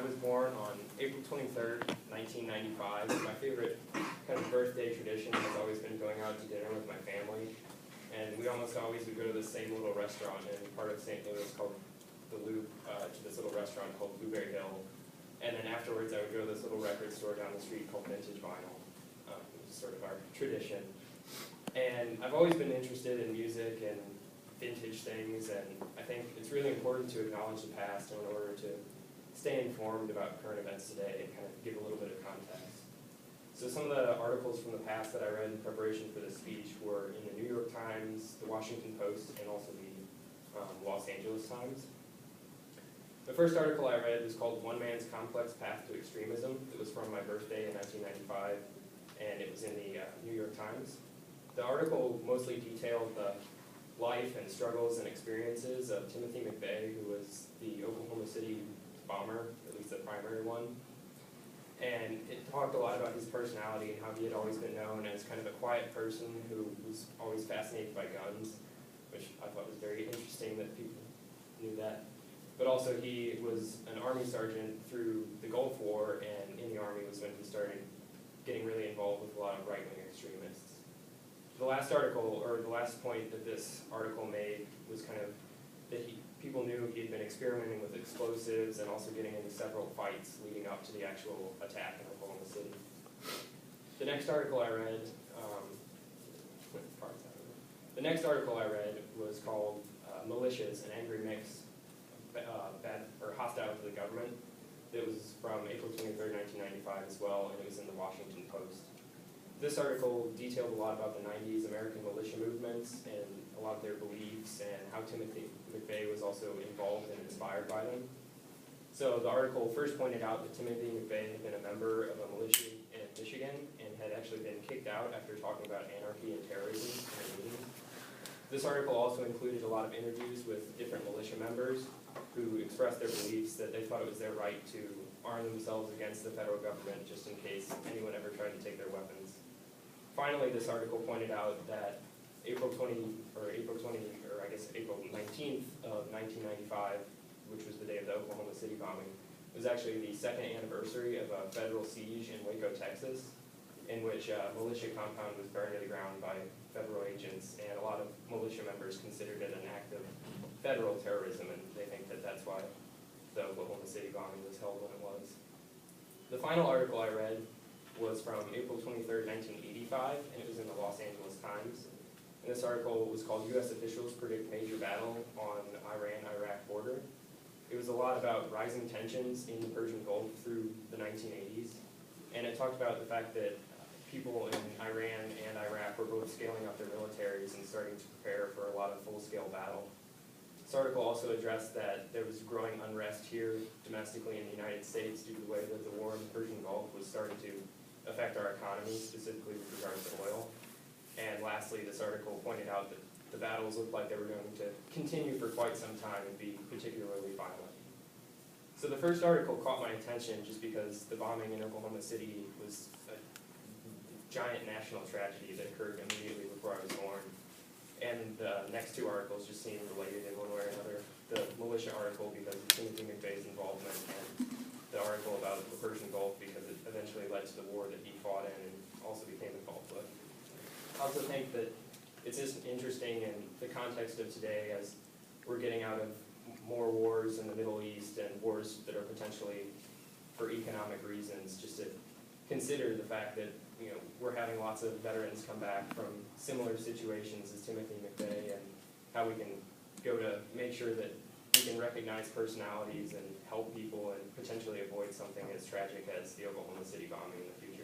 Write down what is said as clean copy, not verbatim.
was born on April 23rd, 1995. My favorite kind of birthday tradition has always been going out to dinner with my family. And we almost always would go to the same little restaurant in part of St. Louis called the Loop, to this little restaurant called Blueberry Hill. And then afterwards I would go to this little record store down the street called Vintage Vinyl, which is sort of our tradition. And I've always been interested in music and vintage things, and I think it's really important to acknowledge the past in order to stay informed about current events today and kind of give a little bit of context. So some of the articles from the past that I read in preparation for this speech were in the New York Times, the Washington Post, and also the Los Angeles Times. The first article I read was called One Man's Complex Path to Extremism. It was from my birthday in 1995, and it was in the New York Times. The article mostly detailed the life and struggles and experiences of Timothy McVeigh, who was the Oklahoma City bomber, at least the primary one. And it talked a lot about his personality and how he had always been known as kind of a quiet person who was always fascinated by guns, which I thought was very interesting that people knew that. But also he was an Army sergeant through the Gulf War, and in the Army was when he started getting really involved with a lot of right-wing extremists. The last article, or the last point that this article made was kind of that people knew he had been experimenting with explosives and also getting into several fights leading up to the actual attack in Oklahoma City. The next article I read, was called Militias, an Angry Mix, Bad or Hostile to the Government. It was from April 23rd, 1995 as well, and it was in the Washington Post. This article detailed a lot about the 90s American militia movements and a lot of their beliefs and how Timothy McVeigh was also involved and inspired by them. So the article first pointed out that Timothy McVeigh had been a member of a militia in Michigan and had actually been kicked out after talking about anarchy and terrorism in a meeting. This article also included a lot of interviews with different militia members who expressed their beliefs that they thought it was their right to arm themselves against the federal government just in case anyone ever tried to take their weapons. Finally, this article pointed out that April 19th of 1995, which was the day of the Oklahoma City bombing, was actually the second anniversary of a federal siege in Waco, Texas, in which a militia compound was burned to the ground by federal agents, and a lot of militia members considered it an act of federal terrorism, and they think that that's why the Oklahoma City bombing was held when it was. The final article I read was from April 23rd, 1985, and it was in the Los Angeles Times. And this article was called U.S. Officials Predict Major Battle on Iran-Iraq Border. It was a lot about rising tensions in the Persian Gulf through the 1980s, and it talked about the fact that people in Iran and Iraq were both scaling up their militaries and starting to prepare for a lot of full-scale battle. This article also addressed that there was growing unrest here domestically in the United States due to the way that the war in the Persian Gulf was starting to affect our economy, specifically with regards to oil. And lastly, this article pointed out that the battles looked like they were going to continue for quite some time and be particularly violent. So the first article caught my attention just because the bombing in Oklahoma City was a giant national tragedy that occurred immediately before I was born. And the next two articles just seemed related in one way or another. The militia article because of Timothy McVeigh's involvement, and the article about the Persian Gulf because it eventually led to the war that he fought in and also became involved with. I also think that it's just interesting in the context of today as we're getting out of more wars in the Middle East and wars that are potentially for economic reasons, just to consider the fact that we're having lots of veterans come back from similar situations as Timothy McVeigh, and how we can go to make sure that we can recognize personalities and help people and potentially avoid something as tragic as the Oklahoma City bombing in the future.